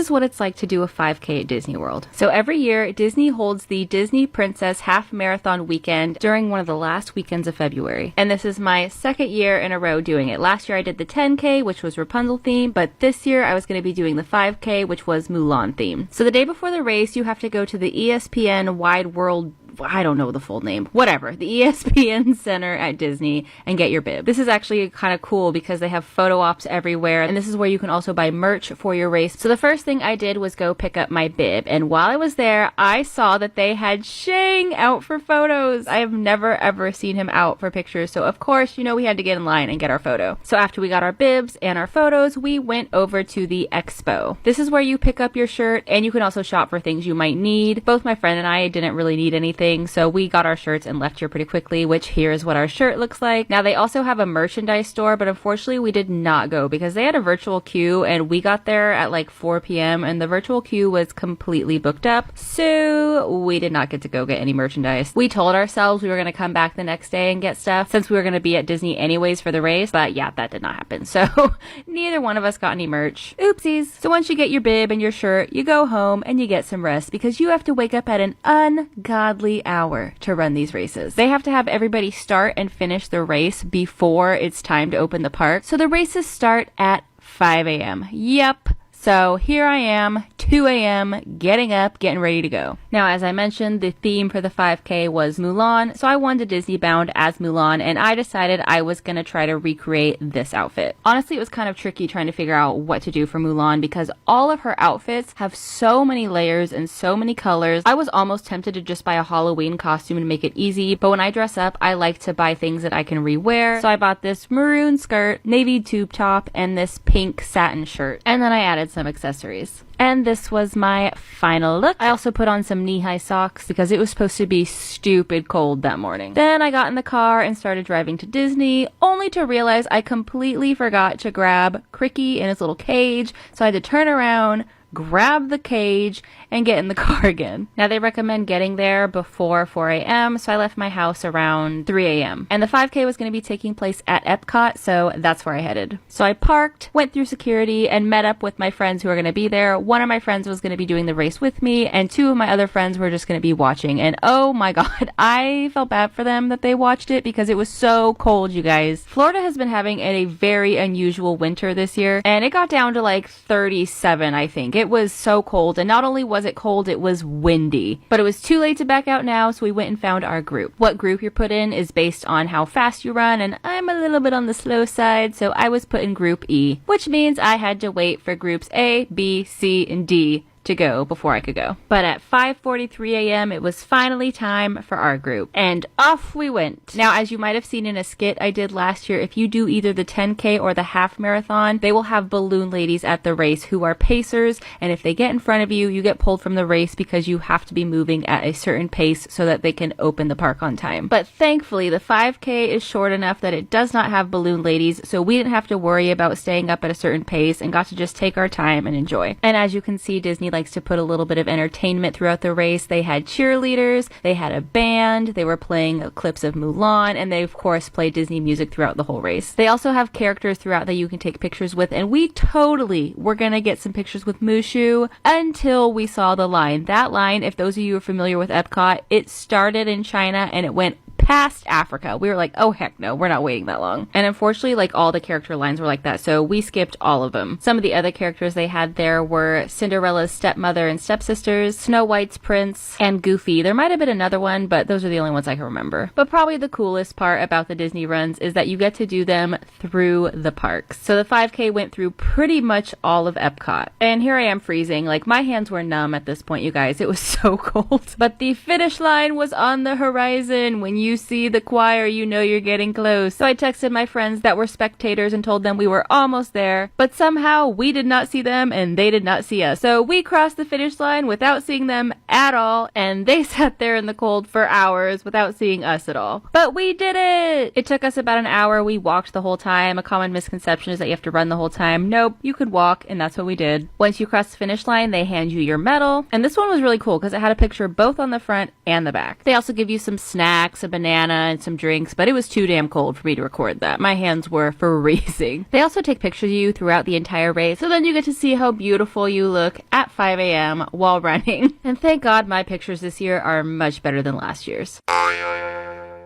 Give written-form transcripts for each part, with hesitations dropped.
is what it's like to do a 5K at Disney World. So every year, Disney holds the Disney Princess Half Marathon Weekend during one of the last weekends of February. And this is my second year in a row doing it. Last year I did the 10K, which was Rapunzel themed, but this year I was going to be doing the 5K, which was Mulan themed. So the day before the race, you have to go to the ESPN Wide World, I don't know the full name, whatever, the ESPN Center at Disney and get your bib. This is actually kind of cool because they have photo ops everywhere, and this is where you can also buy merch for your race. So the first thing I did was go pick up my bib, and while I was there, I saw that they had Shang out for photos. I have never ever seen him out for pictures, so of course, you know, we had to get in line and get our photo. So after we got our bibs and our photos, we went over to the expo. This is where you pick up your shirt, and you can also shop for things you might need. Both my friend and I didn't really need anything, so we got our shirts and left here pretty quickly, which here is what our shirt looks like. Now they also have a merchandise store, but unfortunately we did not go because they had a virtual queue, and we got there at like 4 p.m. and the virtual queue was completely booked up, so we did not get to go get any merchandise. We told ourselves we were going to come back the next day and get stuff since we were going to be at Disney anyways for the race, but yeah, that did not happen, so neither one of us got any merch. Oopsies. So once you get your bib and your shirt, you go home and you get some rest because you have to wake up at an ungodly hour to run these races. They have to have everybody start and finish the race before it's time to open the park. So the races start at 5 a.m. Yep. So here I am, 2 a.m., getting up, getting ready to go. Now, as I mentioned, the theme for the 5K was Mulan, so I wanted to Disney bound as Mulan, and I decided I was going to try to recreate this outfit. Honestly, it was kind of tricky trying to figure out what to do for Mulan because all of her outfits have so many layers and so many colors. I was almost tempted to just buy a Halloween costume and make it easy, but when I dress up, I like to buy things that I can rewear. So I bought this maroon skirt, navy tube top, and this pink satin shirt. And then I added some accessories. And this was my final look. I also put on some knee-high socks because it was supposed to be stupid cold that morning. Then I got in the car and started driving to Disney, only to realize I completely forgot to grab Cricky in his little cage, so I had to turn around, grab the cage, and get in the car again. Now they recommend getting there before 4 a.m., so I left my house around 3 a.m. And the 5K was going to be taking place at Epcot, so that's where I headed. So I parked, went through security, and met up with my friends who were going to be there. One of my friends was going to be doing the race with me, and two of my other friends were just going to be watching. And oh my god, I felt bad for them that they watched it because it was so cold, you guys. Florida has been having a very unusual winter this year, and it got down to like 37, I think. It was so cold, and not only was it cold, it was windy. But it was too late to back out now, so we went and found our group. What group you're put in is based on how fast you run, and I'm a little bit on the slow side, so I was put in group E, which means I had to wait for groups A, B, C, and D to go before I could go. But at 5:43 a.m. it was finally time for our group, and off we went. Now, as you might have seen in a skit I did last year, if you do either the 10K or the half marathon, they will have balloon ladies at the race who are pacers, and if they get in front of you, you get pulled from the race because you have to be moving at a certain pace so that they can open the park on time. But thankfully, the 5K is short enough that it does not have balloon ladies, so we didn't have to worry about staying up at a certain pace and got to just take our time and enjoy. And as you can see, Disney likes to put a little bit of entertainment throughout the race. They had cheerleaders, they had a band, they were playing clips of Mulan, and they of course played Disney music throughout the whole race. They also have characters throughout that you can take pictures with, and we totally were gonna get some pictures with Mushu until we saw the line. That line, if those of you are familiar with Epcot, it started in China and it went past Africa. We were like, oh heck no, we're not waiting that long. And unfortunately, like, all the character lines were like that, so we skipped all of them. Some of the other characters they had there were Cinderella's stepmother and stepsisters, Snow White's prince, and Goofy. There might have been another one, but those are the only ones I can remember. But probably the coolest part about the Disney runs is that you get to do them through the parks. So the 5K went through pretty much all of Epcot. And here I am freezing. Like, my hands were numb at this point, you guys. It was so cold. But the finish line was on the horizon. When you see the choir, you know you're getting close. So I texted my friends that were spectators and told them we were almost there, but somehow we did not see them and they did not see us. So we crossed the finish line without seeing them at all, and they sat there in the cold for hours without seeing us at all. But we did it! It took us about an hour. We walked the whole time. A common misconception is that you have to run the whole time. Nope, you could walk, and that's what we did. Once you cross the finish line, they hand you your medal, and this one was really cool because it had a picture both on the front and the back. They also give you some snacks, a banana, banana and some drinks, but it was too damn cold for me to record that. My hands were freezing. They also take pictures of you throughout the entire race, so then you get to see how beautiful you look at 5 a.m. while running. And thank God my pictures this year are much better than last year's. I'm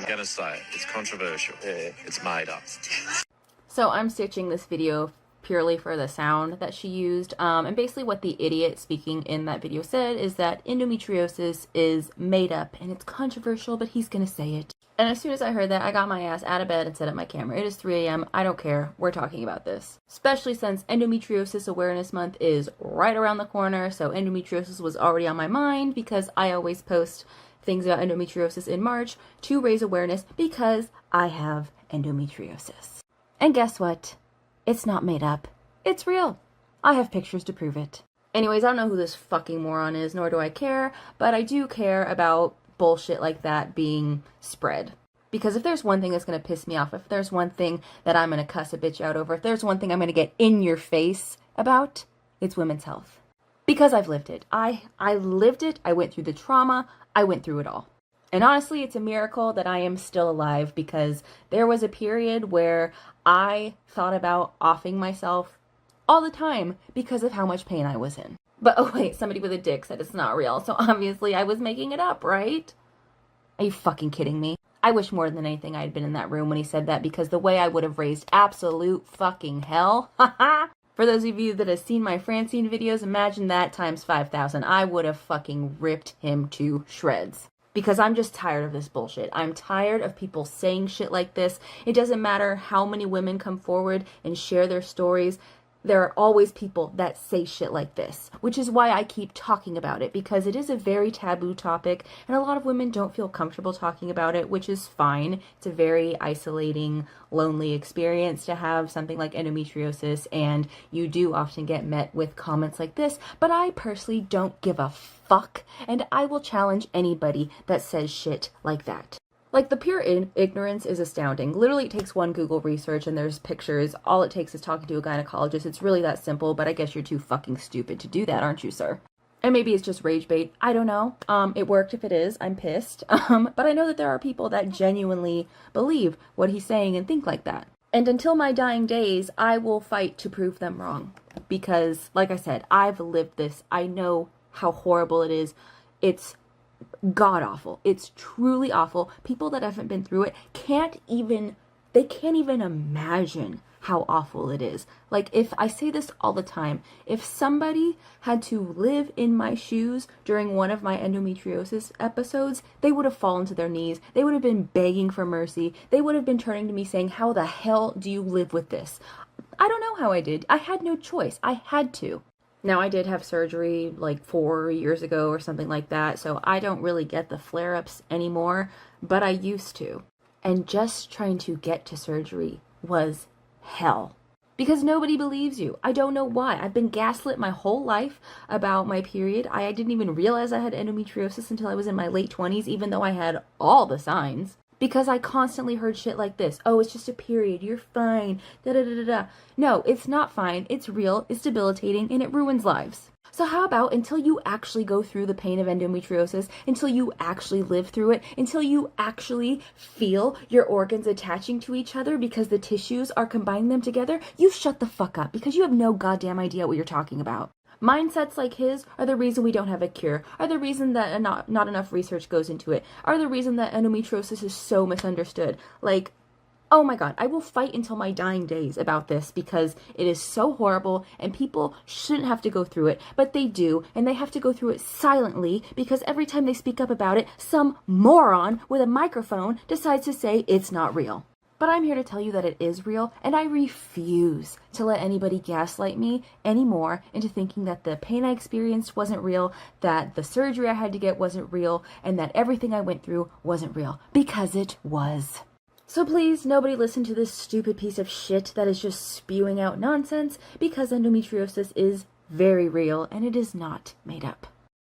gonna say it's controversial. Yeah, it's made up. So I'm stitching this video purely for the sound that she used. And basically what the idiot speaking in that video said is that endometriosis is made up and it's controversial, but he's gonna say it. And as soon as I heard that, I got my ass out of bed and set up my camera. It is 3 a.m. I don't care. We're talking about this. Especially since Endometriosis Awareness Month is right around the corner. So endometriosis was already on my mind because I always post things about endometriosis in March to raise awareness because I have endometriosis. And guess what? It's not made up. It's real. I have pictures to prove it. Anyways, I don't know who this fucking moron is, nor do I care, but I do care about bullshit like that being spread. Because if there's one thing that's going to piss me off, if there's one thing that I'm going to cuss a bitch out over, if there's one thing I'm going to get in your face about, it's women's health. Because I've lived it. I lived it. I went through the trauma. I went through it all. And honestly, it's a miracle that I am still alive because there was a period where I thought about offing myself all the time because of how much pain I was in. But oh wait, somebody with a dick said it's not real, so obviously I was making it up, right? Are you fucking kidding me? I wish more than anything I had been in that room when he said that because the way I would have raised absolute fucking hell, haha. For those of you that have seen my Francine videos, imagine that times 5,000. I would have fucking ripped him to shreds. Because I'm just tired of this bullshit. I'm tired of people saying shit like this. It doesn't matter how many women come forward and share their stories. There are always people that say shit like this, which is why I keep talking about it, because it is a very taboo topic, and a lot of women don't feel comfortable talking about it, which is fine. It's a very isolating, lonely experience to have something like endometriosis, and you do often get met with comments like this, but I personally don't give a fuck, and I will challenge anybody that says shit like that. Like, the pure ignorance is astounding. Literally, it takes one Google research and there's pictures. All it takes is talking to a gynecologist. It's really that simple, but I guess you're too fucking stupid to do that, aren't you, sir? And maybe it's just rage bait. I don't know. It worked if it is. I'm pissed. But I know that there are people that genuinely believe what he's saying and think like that. And until my dying days, I will fight to prove them wrong. Because, like I said, I've lived this. I know how horrible it is. It's god awful. It's truly awful. People that haven't been through it can't even imagine how awful it is. Like, if I say this all the time, if somebody had to live in my shoes during one of my endometriosis episodes, they would have fallen to their knees. They would have been begging for mercy. They would have been turning to me saying, how the hell do you live with this? I don't know how I did. I had no choice. I had to. Now, I did have surgery like 4 years ago or something like that, so I don't really get the flare-ups anymore, but I used to. And just trying to get to surgery was hell. Because nobody believes you. I don't know why. I've been gaslit my whole life about my period. I didn't even realize I had endometriosis until I was in my late 20s, even though I had all the signs. Because I constantly heard shit like this. Oh, it's just a period. You're fine. Da-da-da-da-da. No, it's not fine. It's real. It's debilitating. And it ruins lives. So how about until you actually go through the pain of endometriosis, until you actually live through it, until you actually feel your organs attaching to each other because the tissues are combining them together, you shut the fuck up because you have no goddamn idea what you're talking about. Mindsets like his are the reason we don't have a cure, are the reason that not enough research goes into it, are the reason that endometriosis is so misunderstood. Like, oh my god, I will fight until my dying days about this because it is so horrible and people shouldn't have to go through it, but they do, and they have to go through it silently because every time they speak up about it, some moron with a microphone decides to say it's not real. But I'm here to tell you that it is real, and I refuse to let anybody gaslight me anymore into thinking that the pain I experienced wasn't real, that the surgery I had to get wasn't real, and that everything I went through wasn't real. Because it was. So please, nobody listen to this stupid piece of shit that is just spewing out nonsense, because endometriosis is very real, and it is not made up.